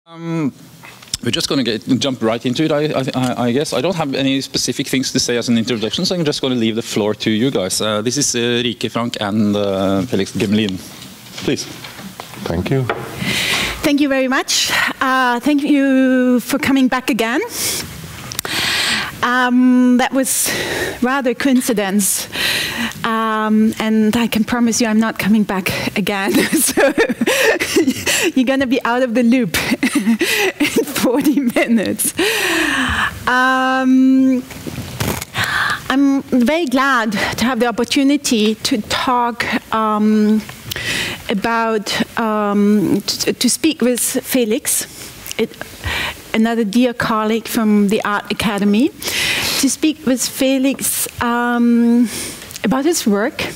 We're just going to jump right into it, I guess. I don't have any specific things to say as an introduction, so I'm just going to leave the floor to you guys. This is Rike Frank and Felix Gmelin. Please. Thank you. Thank you very much. Thank you for coming back again. That was rather a coincidence. And I can promise you I'm not coming back again. So you're going to be out of the loop in 40 minutes. I'm very glad to have the opportunity to talk about, to speak with Felix, another dear colleague from the Art Academy, to speak with Felix about his work,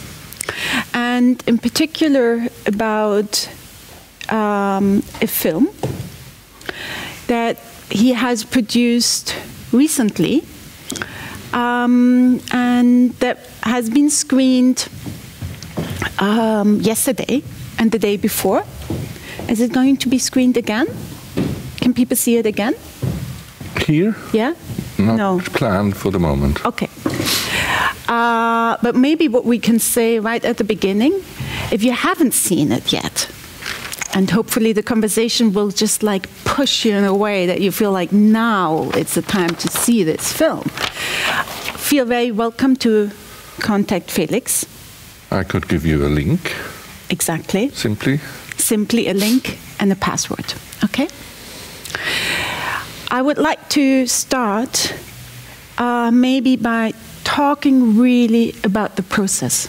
and in particular about a film that he has produced recently and that has been screened yesterday and the day before. Is it going to be screened again? Can people see it again? Here? Yeah? Not planned for the moment. Okay. But maybe what we can say right at the beginning, if you haven't seen it yet, and hopefully the conversation will just like push you in a way that you feel like now it's the time to see this film, feel very welcome to contact Felix. I could give you a link. Exactly. Simply. Simply a link and a password. Okay? I would like to start maybe by talking really about the process.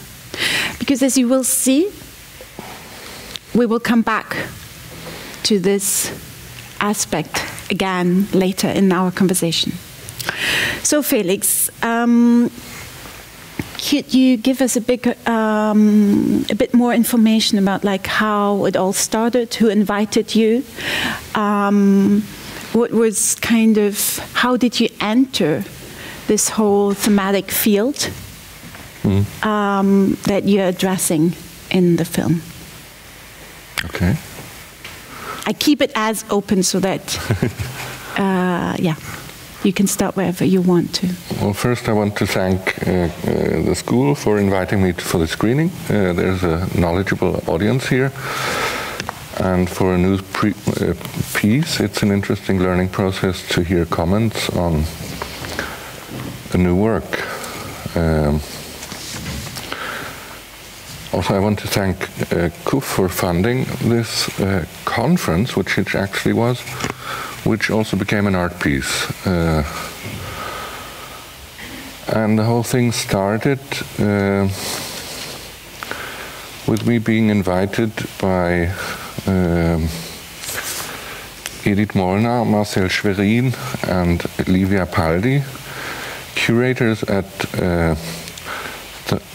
Because as you will see, we will come back to this aspect again later in our conversation. So Felix, could you give us a bit more information about like how it all started, who invited you, what was kind of, how did you enter this whole thematic field that you're addressing in the film? Okay. I keep it as open so that, yeah, you can start wherever you want to. Well, first I want to thank the school for inviting me for the screening. There's a knowledgeable audience here. And for a news piece, it's an interesting learning process to hear comments on a new work. Also, I want to thank KUF for funding this conference, which it actually was, which also became an art piece. And the whole thing started with me being invited by Edith Molnar, Marcel Schwerin, and Livia Paldi, curators at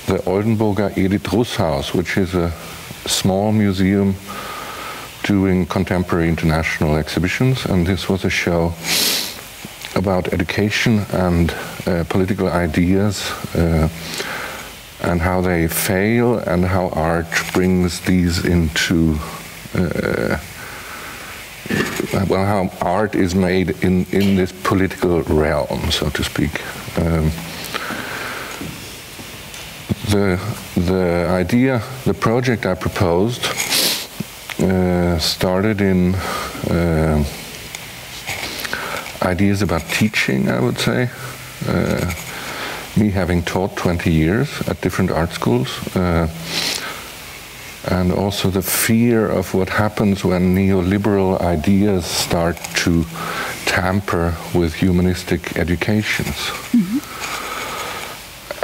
the Oldenburger Edith Russ House, which is a small museum doing contemporary international exhibitions. And this was a show about education and political ideas and how they fail and how art brings these into well, how art is made in this political realm, so to speak. The idea, the project I proposed started in ideas about teaching, I would say. Me having taught 20 years at different art schools. And also the fear of what happens when neoliberal ideas start to tamper with humanistic educations. Mm-hmm.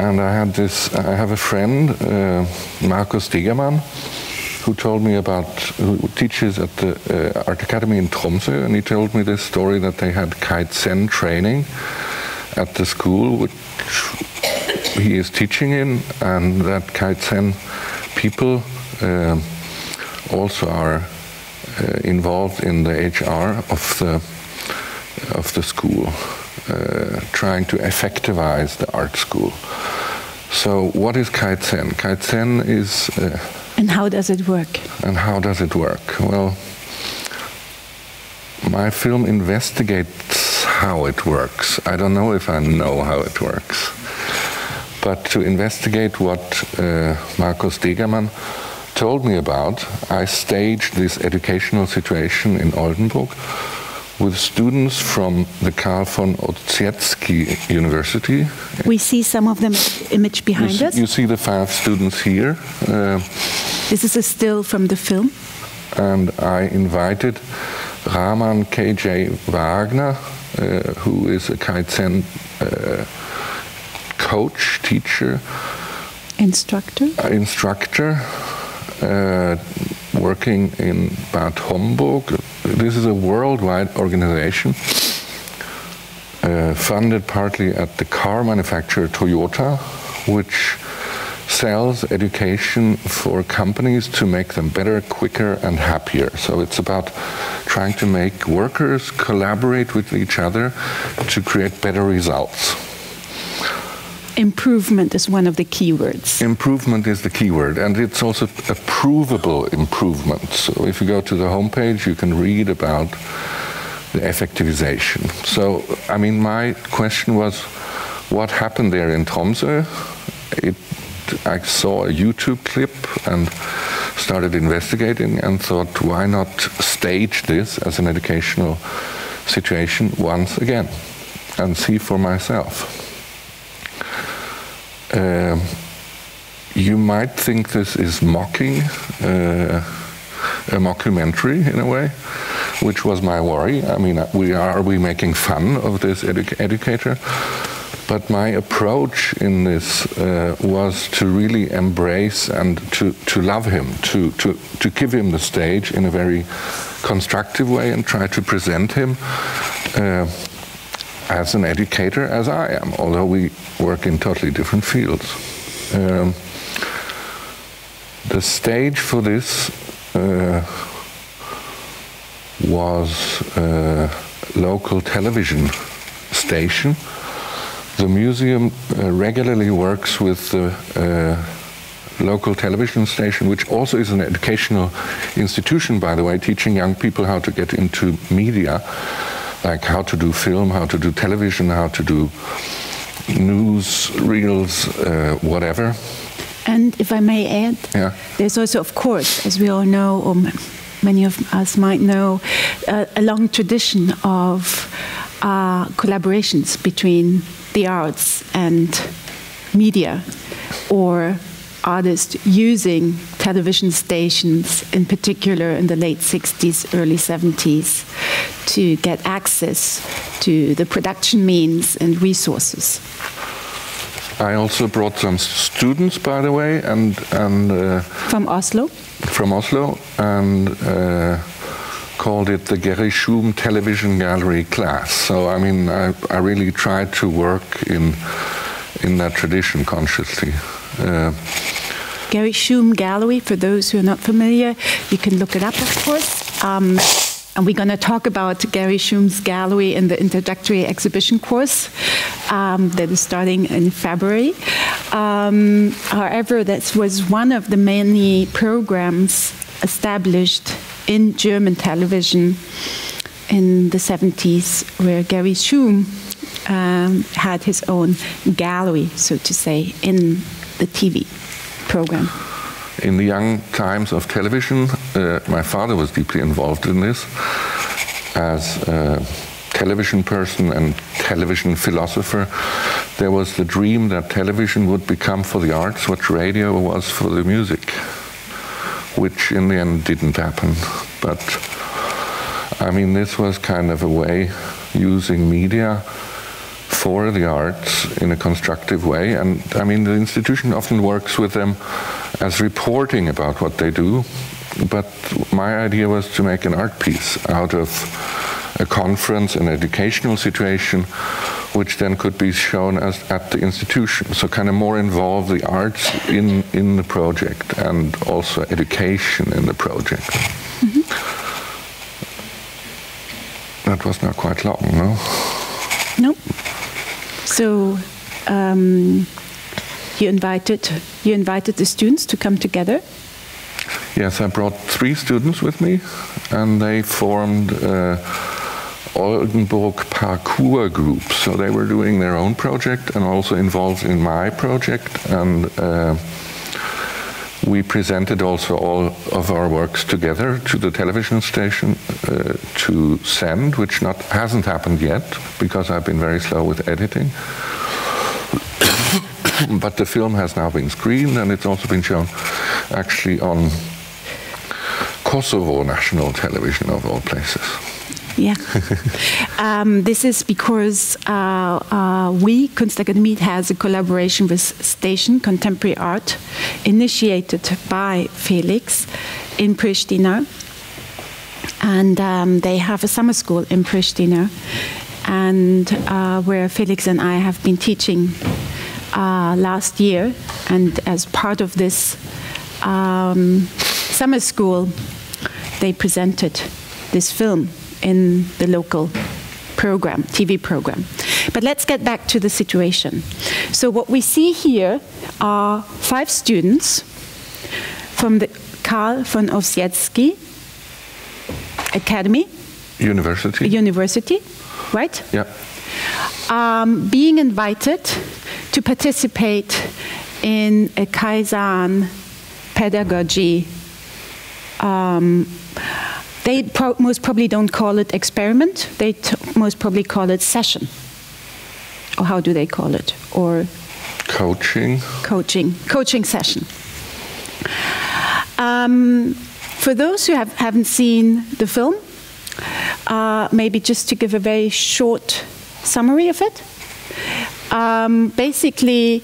And I have a friend, Markus Stegermann, who told me about, who teaches at the Art Academy in Tromsø, and he told me this story that they had Kaizen training at the school, which he is teaching in, and that Kaizen people also are involved in the HR of the school, trying to effectivize the art school. So what is Kaizen? Kaizen is... and how does it work? And how does it work? Well, my film investigates how it works. I don't know if I know how it works. But to investigate what Markus Degermann told me about, I staged this educational situation in Oldenburg with students from the Karl von Ossietzky University. We see some of them image behind us. You see the 5 students here. This is a still from the film. And I invited Rahman K.J. Wagner, who is a Kaizen coach, teacher, instructor, working in Bad Homburg. This is a worldwide organization funded partly at the car manufacturer Toyota, which sells education for companies to make them better, quicker, and happier. So it's about trying to make workers collaborate with each other to create better results. Improvement is one of the key words. Improvement is the key word, and it's also a provable improvement. So if you go to the homepage, you can read about the effectivization. So, I mean, my question was, what happened there in Tromsø? I saw a YouTube clip and started investigating and thought, why not stage this as an educational situation once again and see for myself? You might think this is mocking, a mockumentary in a way, which was my worry. I mean, are we making fun of this educator? But my approach in this was to really embrace and to love him, to give him the stage in a very constructive way and try to present him as an educator as I am, although we work in totally different fields. The stage for this was a local television station. The museum regularly works with the local television station, which also is an educational institution, by the way, teaching young people how to get into media, like how to do film, how to do television, how to do news, reels, whatever. And if I may add, there's also, of course, as we all know, or many of us might know, a long tradition of collaborations between the arts and media, or artists using television stations, in particular in the late 60s, early 70s, to get access to the production means and resources. I also brought some students, by the way, and from Oslo. From Oslo, and called it the Gerry Schum Television Gallery class. So I mean, I really tried to work in that tradition consciously. Gerry Schum Gallery, for those who are not familiar, you can look it up, of course. And we're going to talk about Gerry Schum's gallery in the introductory exhibition course that is starting in February. However, that was one of the many programs established in German television in the 70s, where Gerry Schum had his own gallery, so to say, in the TV program. In the young times of television, my father was deeply involved in this as a television person and television philosopher. There was the dream that television would become for the arts what radio was for the music, which in the end didn't happen. But I mean, this was kind of a way using media for the arts in a constructive way. And I mean, the institution often works with them as reporting about what they do. But my idea was to make an art piece out of a conference, an educational situation, which then could be shown at the institution. So kind of more involve the arts in the project and also education in the project. Mm-hmm. That was not quite long, no? Nope. So you invited the students to come together? Yes, I brought 3 students with me, and they formed Oldenburg parkour group. So they were doing their own project and also involved in my project, and we presented also all of our works together to the television station to send, which hasn't happened yet because I've been very slow with editing. But the film has now been screened, and it's also been shown actually on Kosovo national television, of all places. Yeah. This is because we, Kunstakademie, has a collaboration with Station Contemporary Art, initiated by Felix in Pristina. And they have a summer school in Pristina, and where Felix and I have been teaching last year. And as part of this summer school, they presented this film in the local program, TV program. But let's get back to the situation. So what we see here are 5 students from the Karl von Ossietzky Academy. University, right? Yeah. Being invited to participate in a Kaizen pedagogy. They most probably don't call it experiment. They most probably call it session. Or how do they call it? Or coaching. Coaching session. For those who haven't seen the film, maybe just to give a very short summary of it. Basically,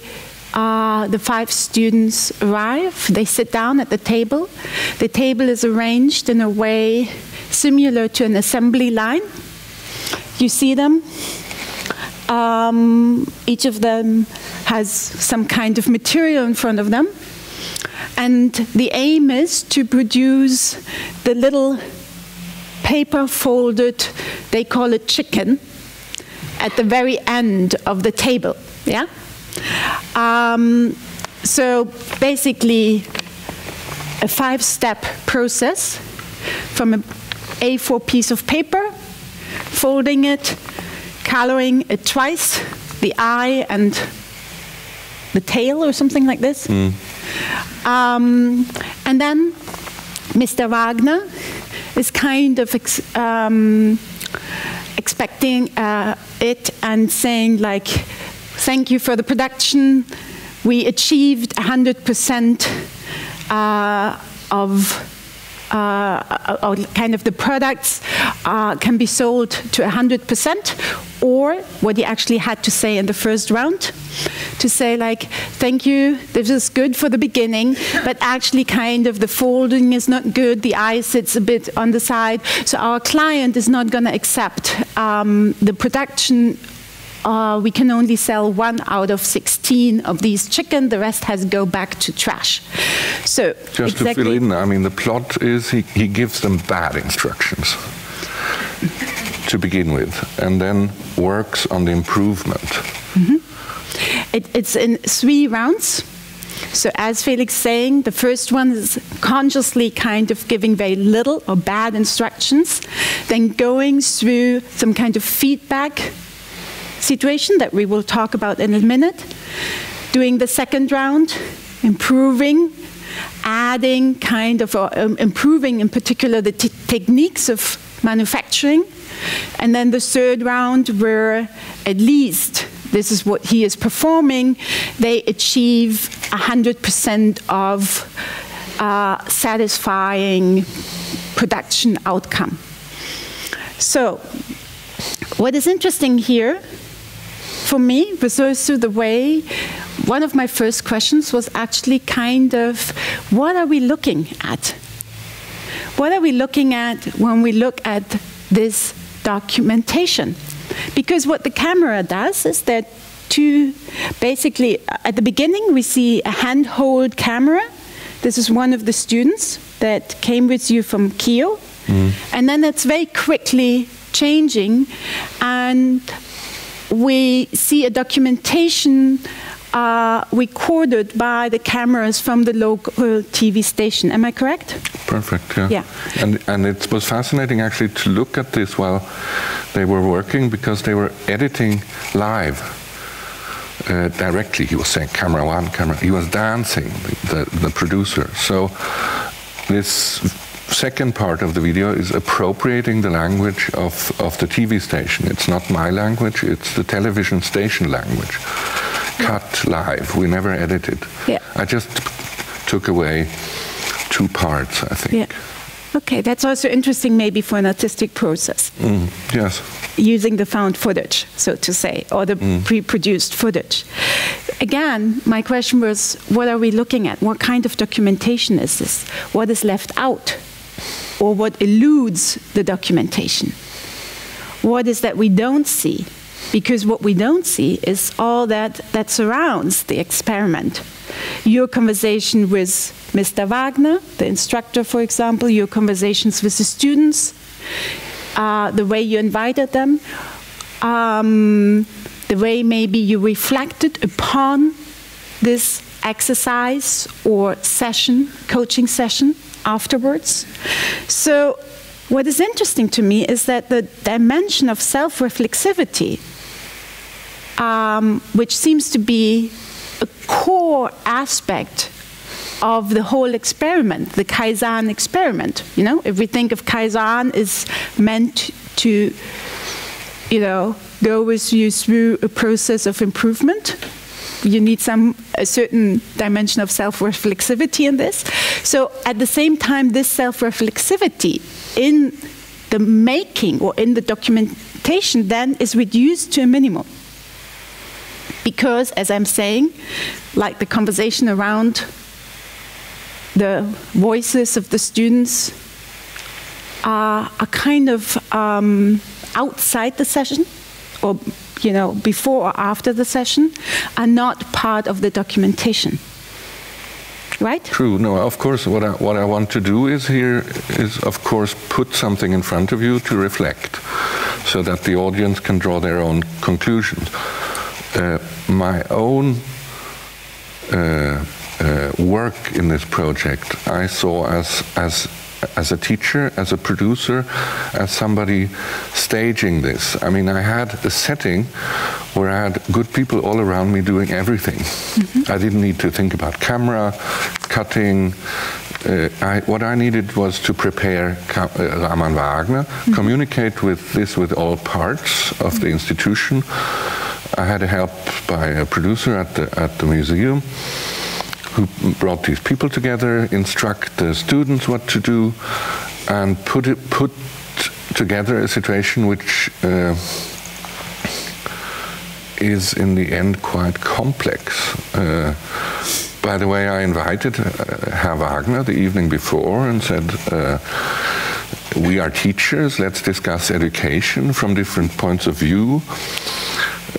the 5 students arrive, they sit down at the table. The table is arranged in a way similar to an assembly line. You see them. Each of them has some kind of material in front of them. And the aim is to produce the little paper folded, they call it chicken, at the very end of the table. Yeah? So basically a 5-step process from an A4 piece of paper, folding it, coloring it twice, the eye and the tail or something like this. And then Mr. Wagner is kind of expecting it and saying like, thank you for the production. We achieved 100% of kind of the products can be sold to 100%, or what he actually had to say in the first round, to say like, thank you, this is good for the beginning, but actually kind of the folding is not good, the eye sits a bit on the side, so our client is not going to accept the production. We can only sell 1 out of 16 of these chicken. The rest has to go back to trash. So just to fill in, I mean, the plot is he gives them bad instructions to begin with, and then works on the improvement. It's in 3 rounds. So as Felix is saying, the first one is consciously kind of giving very little or bad instructions, then going through some kind of feedback situation that we will talk about in a minute, doing the second round, improving, adding kind of, improving in particular the techniques of manufacturing, and then the third round where at least, this is what he is performing, they achieve 100% of satisfying production outcome. So, what is interesting here for me was also the way, one of my first questions was actually kind of, what are we looking at? What are we looking at when we look at this documentation? Because what the camera does is that basically, at the beginning we see a handheld camera. This is one of the students that came with you from Kio. And then it's very quickly changing, and we see a documentation recorded by the cameras from the local TV station. Am I correct? perfect, yeah. Yeah. And it was fascinating actually to look at this while they were working, because they were editing live. Directly, he was saying camera one, camera. He was dancing, the producer. So this second part of the video is appropriating the language of the TV station. It's not my language; it's the television station language. Cut live. We never edited. Yeah. I just took away 2 parts, I think. Yeah. Okay, that's also interesting maybe for an artistic process. Yes. Using the found footage, so to say, or the pre-produced footage. Again, my question was, what are we looking at? What kind of documentation is this? What is left out? Or what eludes the documentation? What is that we don't see? Because what we don't see is all that surrounds the experiment. Your conversation with Mr. Wagner, the instructor, for example, your conversations with the students, the way you invited them, the way maybe you reflected upon this exercise or session, coaching session afterwards. So what is interesting to me is that the dimension of self-reflexivity, which seems to be a core aspect of the whole experiment, the Kaizen experiment. You know, if we think of Kaizen is meant to, you know, go with you through a process of improvement, you need a certain dimension of self-reflexivity in this. So at the same time, this self-reflexivity in the making or in the documentation then is reduced to a minimum. Because, as I'm saying, like the conversation around the voices of the students are kind of outside the session, or you know, before or after the session, are not part of the documentation. Right? True. No, of course, what I want to do is of course, put something in front of you to reflect, so that the audience can draw their own conclusions. My own work in this project, I saw as a teacher, as a producer, as somebody staging this. I mean, I had a setting where I had good people all around me doing everything. I didn't need to think about camera, cutting. What I needed was to prepare Raman Wagner, communicate with all parts of the institution. I had help by a producer at the museum, who brought these people together, instruct the students what to do, and put together a situation which is in the end quite complex. By the way, I invited Herr Wagner the evening before and said, we are teachers, let's discuss education from different points of view.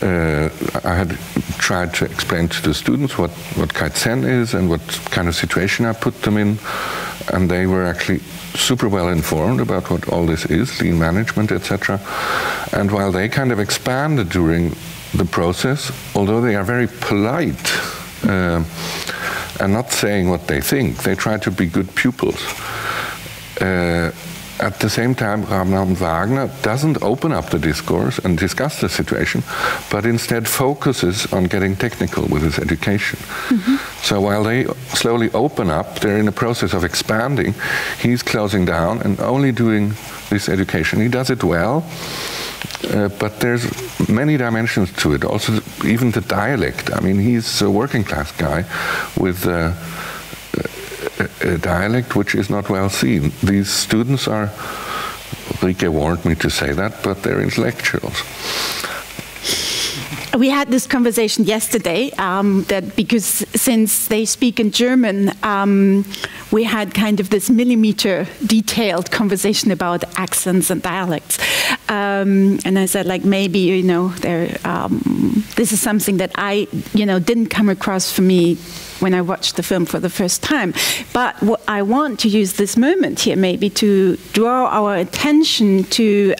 I had tried to explain to the students what Kaizen is and what kind of situation I put them in, and they were actually super well informed about what all this is, lean management, etc. And while they kind of expanded during the process, although they are very polite and not saying what they think, they try to be good pupils. At the same time, Raman Wagner doesn't open up the discourse and discuss the situation, but instead focuses on getting technical with his education. So while they slowly open up, they're in a process of expanding. He's closing down and only doing this education. He does it well, but there's many dimensions to it. Also, even the dialect. I mean, he's a working class guy with a dialect which is not well seen. These students are, Rike warned me to say that, but they're intellectuals. We had this conversation yesterday, that because since they speak in German, we had kind of this millimeter detailed conversation about accents and dialects. And I said, like, maybe, you know, this is something that I, you know, didn't come across for me when I watched the film for the first time. But what I want to use this moment here maybe to draw our attention to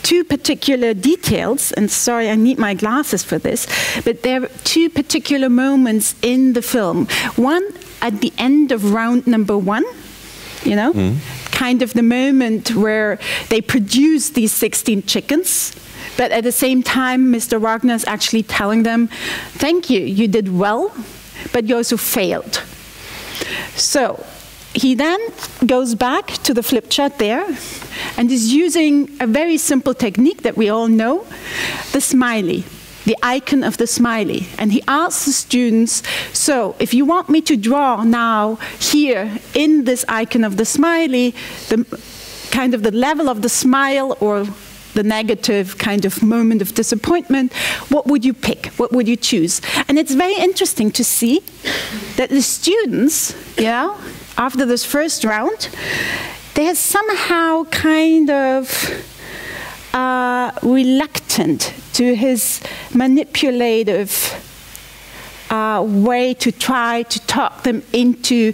2 particular details, and sorry, I need my glasses for this, but there are 2 particular moments in the film. One at the end of round number 1, you know? Kind of the moment where they produce these 16 chickens, but at the same time, Mr. Wagner is actually telling them, thank you, you did well, but you also failed. So he then goes back to the flip chart there and is using a very simple technique that we all know, the smiley, the icon of the smiley. And he asks the students, so if you want me to draw now here in this icon of the smiley, the kind of the level of the smile or the negative kind of moment of disappointment, what would you pick? What would you choose? And it's very interesting to see that the students, after this first round, they are somehow kind of reluctant to his manipulative way to try to talk them into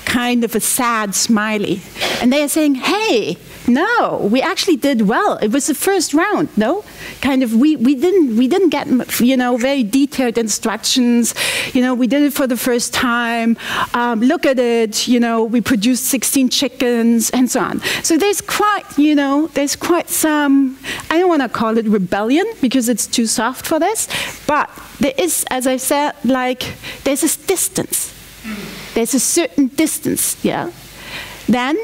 kind of a sad smiley. And they are saying, hey, no, we actually did well. It was the first round, no? Kind of, we didn't get, very detailed instructions. We did it for the first time. Look at it, we produced 16 chickens and so on. So there's quite, there's quite some, I don't want to call it rebellion because it's too soft for this, but there is, as I said, there's this distance. There's a certain distance, Then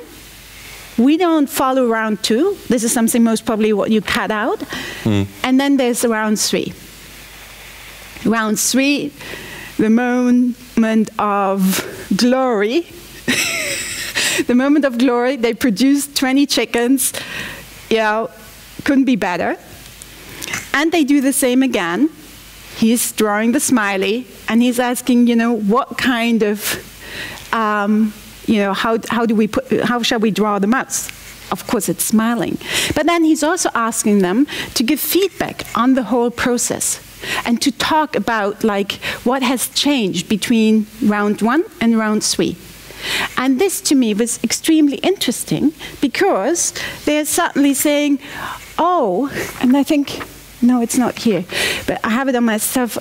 we don't follow round 2. This is something most probably what you cut out. And then there's round 3. Round 3, the moment of glory. The moment of glory, they produced 20 chickens. Couldn't be better. And they do the same again. He's drawing the smiley, and he's asking, what kind of, how shall we draw the mouse? Of course, it's smiling. But then he's also asking them to give feedback on the whole process and to talk about, what has changed between round 1 and round 3. And this, to me, was extremely interesting because they're suddenly saying, oh, and I think, no, it's not here, but I have it on my stuff.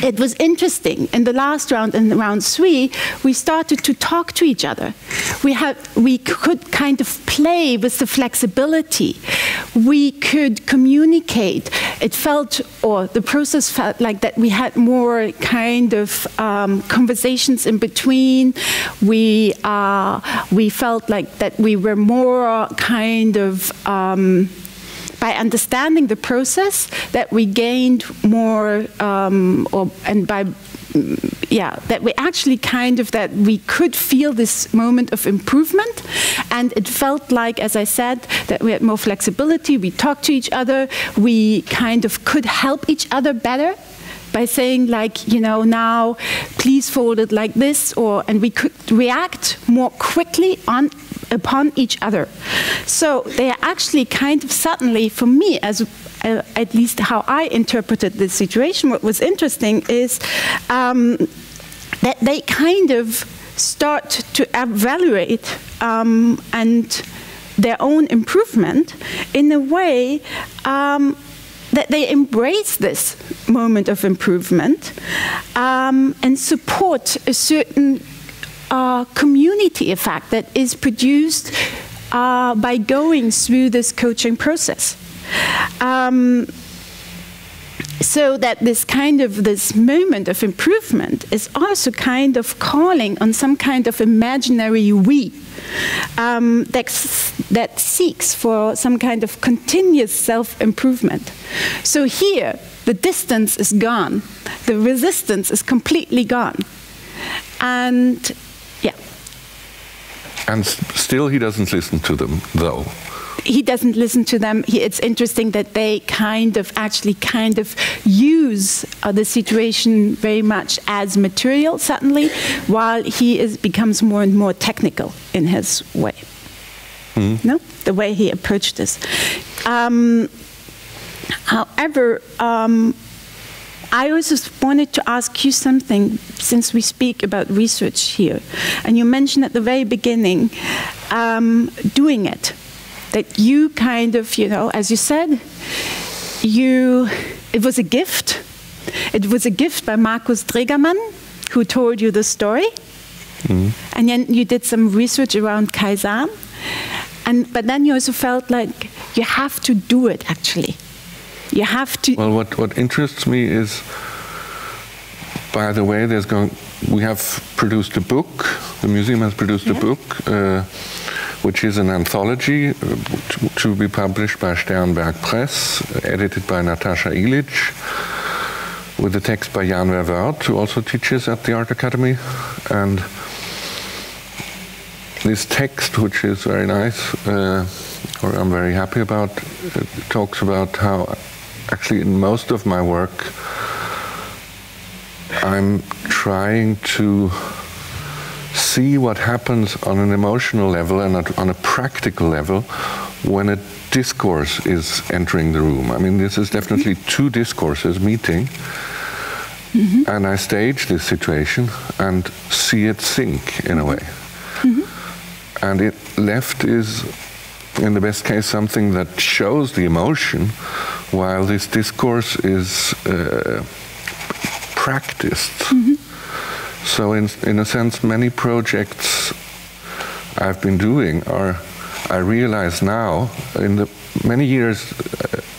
It was interesting. In the last round, in round 3, we started to talk to each other. We could kind of play with the flexibility. We could communicate. It felt, or the process felt like that we had more kind of conversations in between. We felt like that we were more kind of by understanding the process, that we gained more, that we actually that we could feel this moment of improvement, and it felt like, as I said, that we had more flexibility. We talked to each other. We kind of could help each other better by saying, now please fold it like this, and we could react more quickly upon each other. So they are actually kind of suddenly, for me, as at least how I interpreted this situation, what was interesting is that they kind of start to evaluate and their own improvement in a way that they embrace this moment of improvement and support a certain community effect that is produced by going through this coaching process. So that this moment of improvement is also kind of calling on some kind of imaginary we that seeks for some kind of continuous self-improvement. So here, the distance is gone. The resistance is completely gone. And And still he doesn't listen to them, though. He doesn't listen to them. It's interesting that they actually use the situation very much as material, suddenly, while he becomes more and more technical in his way. No? The way he approached this. However, I also wanted to ask you something, since we speak about research here. And you mentioned at the very beginning, doing it. That you kind of, as you said, it was a gift. It was a gift by Markus Dregermann, who told you the story. And then you did some research around Kaizen, but then you also felt like you have to do it, actually. You have to... Well, what interests me is, by the way, we have produced a book, the museum has produced a book, which is an anthology to be published by Sternberg Press, edited by Natasha Ilic, with the text by Jan Verwoerd, who also teaches at the Art Academy. And this text, which is very nice, or I'm very happy about, talks about how, actually in most of my work, I'm trying to see what happens on an emotional level and on a practical level when a discourse is entering the room. I mean, this is definitely two discourses meeting, and I stage this situation and see it sink in a way. And it left is, in the best case, something that shows the emotion, while this discourse is practiced. So in a sense, many projects I've been doing I realize now, in the many years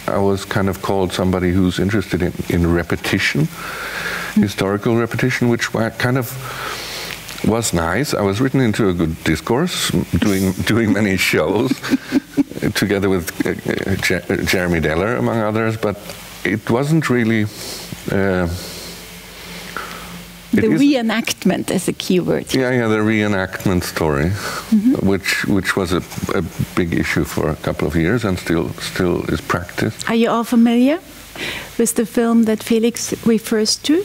I was kind of called somebody who's interested in repetition, historical repetition, which kind of was nice. I was written into a good discourse, doing many shows, together with Jeremy Deller, among others, but it wasn't really... the reenactment is a key word. Yeah, the reenactment story, which was a big issue for a couple of years and still is practiced. Are you all familiar with the film that Felix refers to?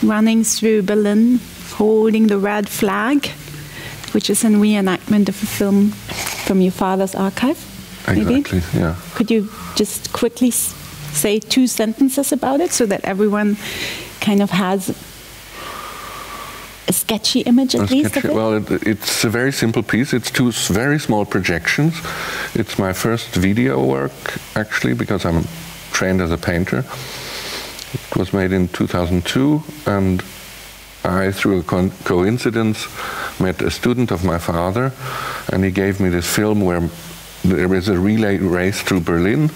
Running through Berlin, holding the red flag, which is a reenactment of a film from your father's archive, maybe? Exactly, yeah. Could you just quickly say 2 sentences about it so that everyone kind of has a sketchy image at least of it? Well, it's a very simple piece. It's 2 very small projections. It's my first video work, actually, because I'm trained as a painter. It was made in 2002, and I, through a coincidence, met a student of my father, and he gave me this film where there is a relay race through Berlin,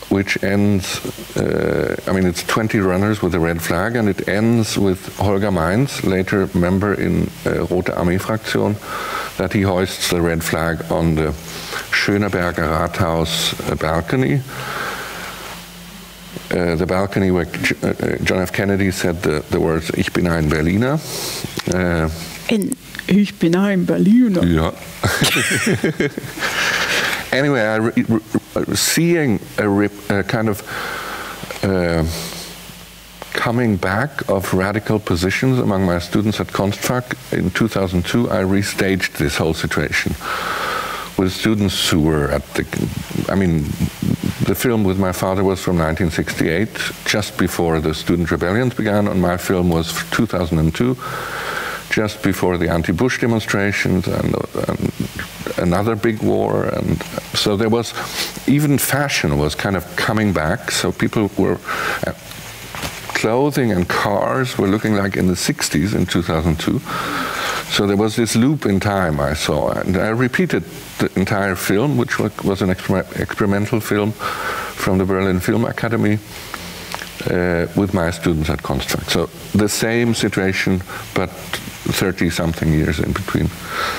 which ends, it's 20 runners with a red flag, and it ends with Holger Mainz, later member in Rote Armee-Fraktion, that he hoists the red flag on the Schöneberger Rathaus balcony. The balcony where John F. Kennedy said the words, "Ich bin ein Berliner." Ich bin ein Berliner. Yeah. Anyway, seeing a kind of coming back of radical positions among my students at Kunstfach in 2002, I restaged this whole situation with students who were at the film with my father was from 1968, just before the student rebellions began, and my film was 2002, just before the anti-Bush demonstrations and another big war. And so there was, even fashion was kind of coming back, so people were, clothing and cars were looking like in the 60s in 2002. So there was this loop in time I saw, and I repeated the entire film, which was an experimental film from the Berlin Film Academy, with my students at Kunstfach. So the same situation, but 30-something years in between.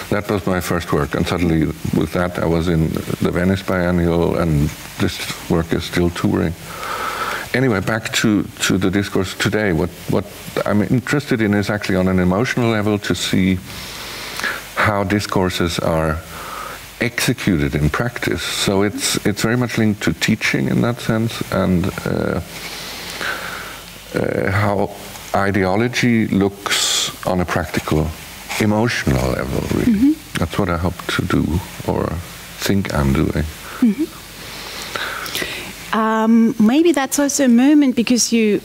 That was my first work, and suddenly with that I was in the Venice Biennial, and this work is still touring. Anyway, back to the discourse today. What I'm interested in is actually on an emotional level to see how discourses are executed in practice. So it's very much linked to teaching in that sense, and how ideology looks on a practical, emotional level, really. That's what I hope to do, or think I'm doing. Maybe that's also a moment, because you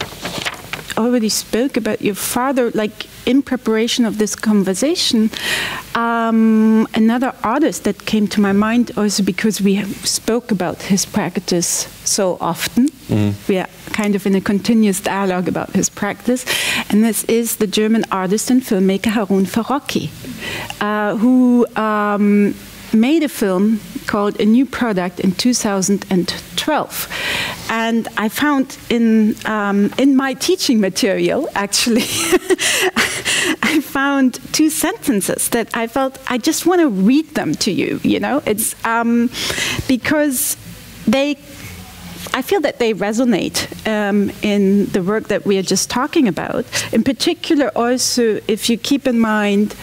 already spoke about your father, like in preparation of this conversation. Another artist that came to my mind, also because we spoke about his practice so often, We are kind of in a continuous dialogue about his practice. And this is the German artist and filmmaker Harun Farocki, who made a film called A New Product in 2012. And I found in my teaching material, actually, I found 2 sentences that I felt I just want to read them to you, you know? It's because I feel that they resonate in the work that we are just talking about. In particular, also, if you keep in mind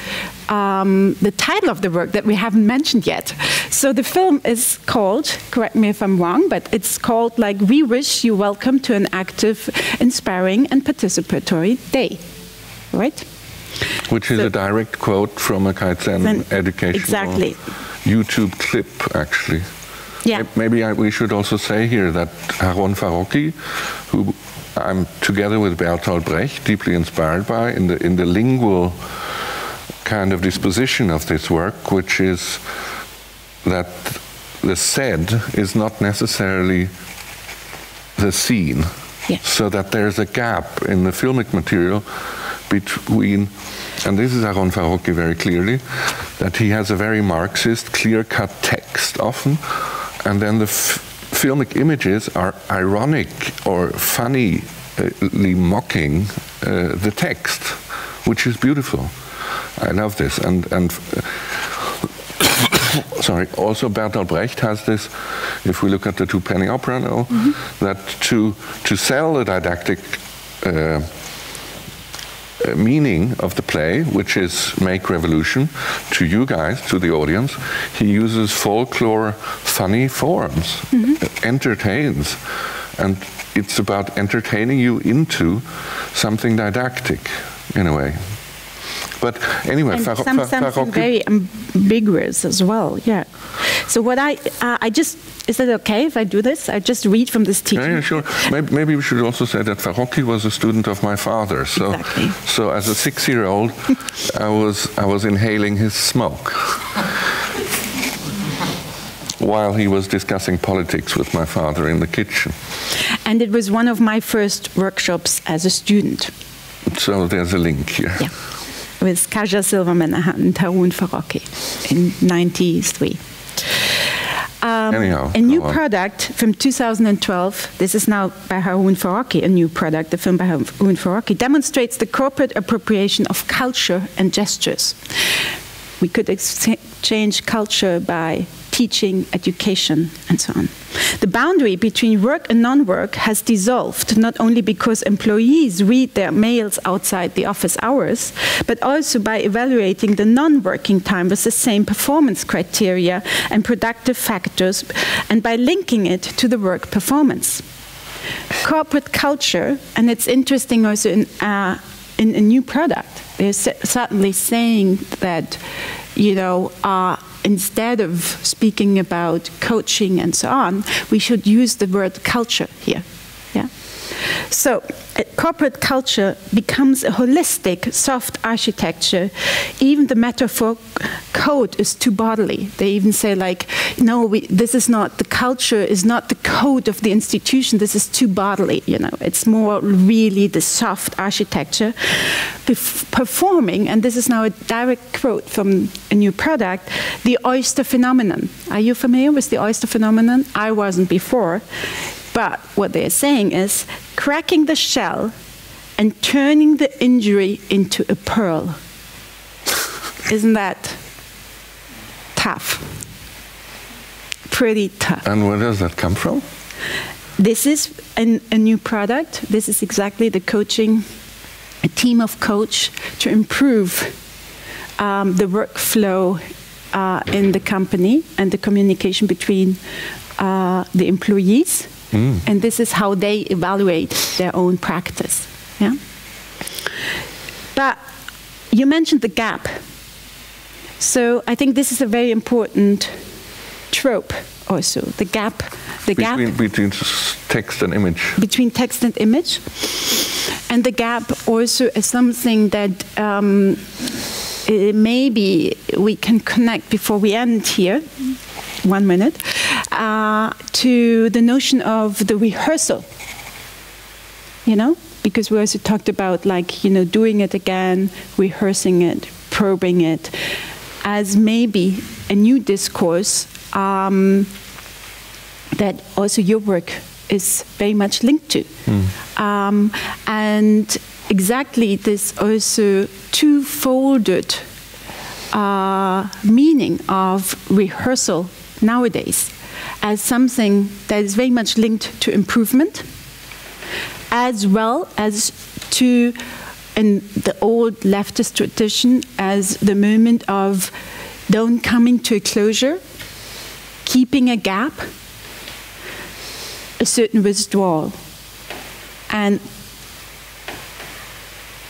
the title of the work that we haven't mentioned yet. So the film is called, correct me if I'm wrong, but it's called like We Wish You Welcome to an Active, Inspiring and Participatory Day, right? Which is a direct quote from a Kaizen educational YouTube clip, actually. Yeah. Maybe we should also say here that Harun Farocki, who I'm together with Bertolt Brecht deeply inspired by in the lingual kind of disposition of this work, which is that the said is not necessarily the seen. Yeah. So that there's a gap in the filmic material between, and this is Harun Farocki very clearly, that he has a very Marxist, clear-cut text often, and then the filmic images are ironic or funnily mocking the text, which is beautiful. I love this. And sorry, also Bertolt Brecht has this, if we look at the 2 Penny Opera now, that to sell the didactic meaning of the play, which is make revolution, to you guys, to the audience, he uses folklore funny forms, entertains, and it's about entertaining you into something didactic in a way. But anyway, and something very ambiguous as well. Yeah. So what I just, is it okay if I do this? I just read from this teaching. Yeah, sure. Maybe we should also say that Farocki was a student of my father. So, exactly. So as a 6-year-old, I was inhaling his smoke while he was discussing politics with my father in the kitchen. And it was one of my first workshops as a student. So there's a link here. Yeah. With Kaja Silverman and Harun Farocki in '93. Anyhow, a new product from 2012, this is now by Harun Farocki, a new product, the film by Harun Farocki, demonstrates the corporate appropriation of culture and gestures. We could exchange culture by teaching, education, and so on. The boundary between work and non-work has dissolved, not only because employees read their mails outside the office hours, but also by evaluating the non-working time with the same performance criteria and productive factors, and by linking it to the work performance. Corporate culture, and it's interesting also in a new product, they're certainly saying that, you know, instead of speaking about coaching and so on, we should use the word culture here. Yeah. So corporate culture becomes a holistic, soft architecture. Even the metaphor code is too bodily. They even say like, no, this is not, the culture is not the code of the institution, this is too bodily, you know. It's more really the soft architecture. Performing, and this is now a direct quote from a new product, the oyster phenomenon. Are you familiar with the oyster phenomenon? I wasn't before. But what they're saying is cracking the shell and turning the injury into a pearl. Isn't that tough? Pretty tough. And where does that come from? This is a new product. This is exactly the coaching, a team of coach to improve the workflow in the company and the communication between the employees. And this is how they evaluate their own practice. Yeah? But you mentioned the gap. So I think this is a very important trope also, the gap. Between text and image. Between text and image. And the gap also is something that maybe we can connect before we end here. 1 minute. to the notion of the rehearsal, because we also talked about doing it again, rehearsing it, probing it, as maybe a new discourse that also your work is very much linked to. And exactly this also two-folded meaning of rehearsal nowadays as something that is very much linked to improvement, as well as to, in the old leftist tradition, as the moment of don't coming to a closure, keeping a gap, a certain withdrawal. And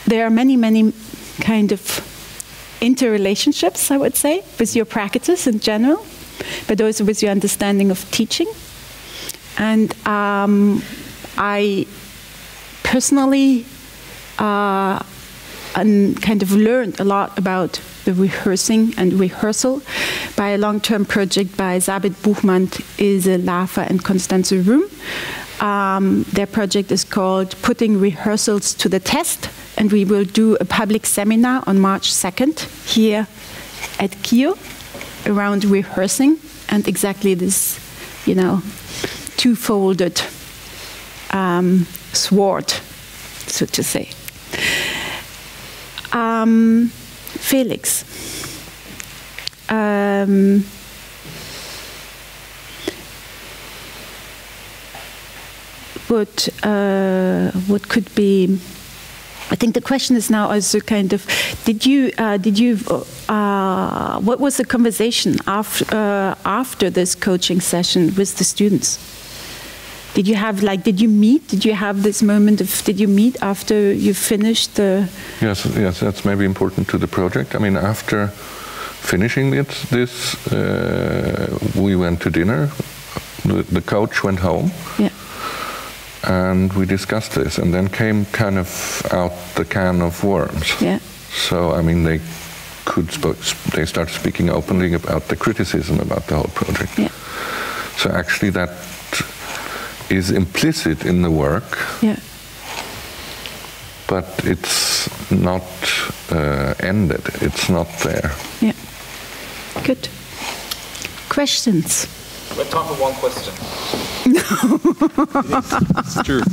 there are many, many kind of interrelationships, I would say, with your practice in general, but also with your understanding of teaching. And I personally kind of learned a lot about the rehearsing and rehearsal by a long-term project by Sabit Buchmann, Ilse Lafer, and Constanze Rühm. Their project is called Putting Rehearsals to the Test, and we will do a public seminar on March 2nd here at KIO around rehearsing and exactly this, two-folded sword, so to say. Felix, what could be? I think the question is now also kind of, what was the conversation after this coaching session with the students? Did you have, did you meet? Did you have this moment of, did you meet after you finished the? Yes, that's maybe important to the project. I mean, after finishing this, we went to dinner. The coach went home. Yeah. And we discussed this, and then came kind of out the can of worms. Yeah. So, I mean, they started speaking openly about the criticism about the whole project. Yeah. So actually that is implicit in the work, yeah, but it's not ended. It's not there. Yeah. Good. Questions? We have time for one question. No. It's true.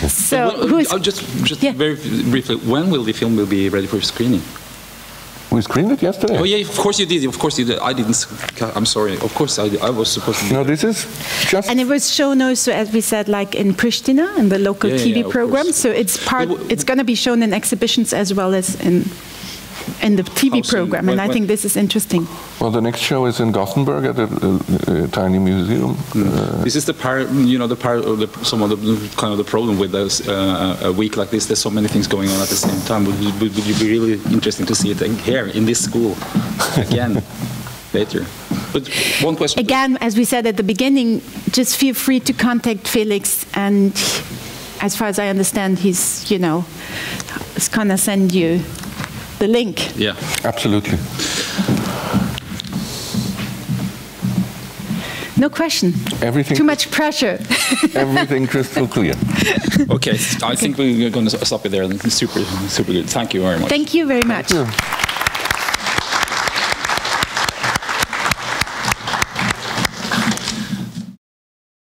So, just very briefly, when will the film be ready for screening? We screened it yesterday. Oh yeah, of course you did. Of course you did. I didn't. I'm sorry. Of course I was supposed to. No, this is just. And it was shown also, as we said, like in Pristina, in the local TV program. So it's part. It's going to be shown in exhibitions as well as in the TV program, and I think this is interesting. Well, the next show is in Gothenburg at a tiny museum. This is the part, some of the kind of the problem with this, a week like this. There's so many things going on at the same time. Would you be really interesting to see it here in this school again later? But one question. Again, as we said at the beginning, just feel free to contact Felix, and as far as I understand, he's is gonna send you the link. Yeah, absolutely. No question. Everything. Too much pressure. Everything crystal clear. Okay, I think we're going to stop it there. Super, super good. Thank you very much. Thank you very much. Thank you.